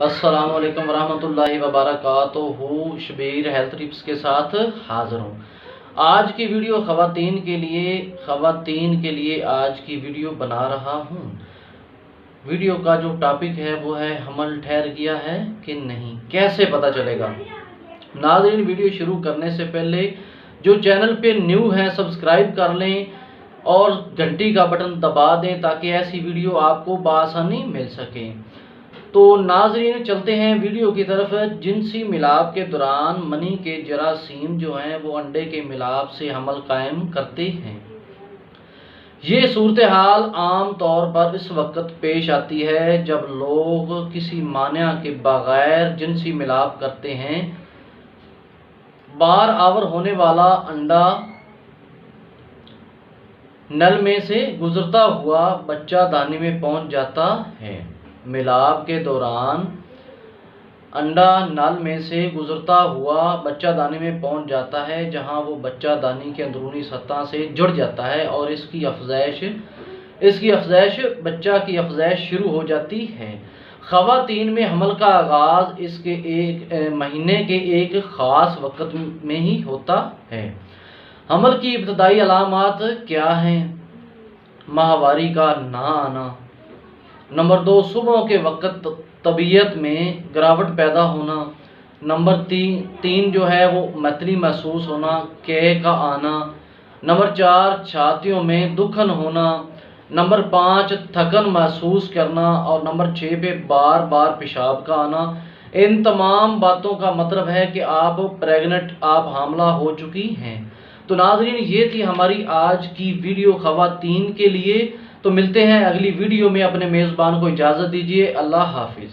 अस्सलामु अलैकुम वरहमतुल्लाहि वबरकातुहू। शबीर हेल्थ टिप्स के साथ हाज़िर हूँ। आज की वीडियो ख़वातीन के लिए आज की वीडियो बना रहा हूँ। वीडियो का जो टॉपिक है वो है हमल ठहर गया है कि नहीं, कैसे पता चलेगा। नाज़रीन, वीडियो शुरू करने से पहले जो चैनल पे न्यू है सब्सक्राइब कर लें और घंटी का बटन दबा दें ताकि ऐसी वीडियो आपको बआसानी मिल सके। तो नाज़रीन, चलते हैं वीडियो की तरफ। जिनसी मिलाप के दौरान मनी के जरासीम जो हैं वो अंडे के मिलाप से हमल कायम करते हैं। ये सूरत हाल आम तौर पर इस वक्त पेश आती है जब लोग किसी मान्या के बगैर जिनसी मिलाप करते हैं। बार आवर होने वाला अंडा नल में से गुजरता हुआ बच्चा दानी में पहुंच जाता है। मिलाप के दौरान अंडा नल में से गुजरता हुआ बच्चा दानी में पहुंच जाता है, जहां वो बच्चा दानी के अंदरूनी सतह से जुड़ जाता है और इसकी अफजैश बच्चा की अफजैश शुरू हो जाती है। ख़वातीन में हमल का आगाज़ इसके एक महीने के एक ख़ास वक़्त में ही होता है। हमल की इब्तदाई अलामात क्या हैं? माहवारी का ना आना। नंबर 2, सुबह के वक़्त तबीयत में गिरावट पैदा होना। नंबर 3 जो है वो मतली महसूस होना, कैं का आना। नंबर 4, छातियों में दुखन होना। नंबर 5, थकन महसूस करना। और नंबर 6 पे बार बार पेशाब का आना। इन तमाम बातों का मतलब है कि आप प्रेग्नेंट, आप हामला हो चुकी हैं। तो नाज़रीन, ये थी हमारी आज की वीडियो ख़वातीन के लिए। तो मिलते हैं अगली वीडियो में। अपने मेज़बान को इजाज़त दीजिए। अल्लाह हाफिज़।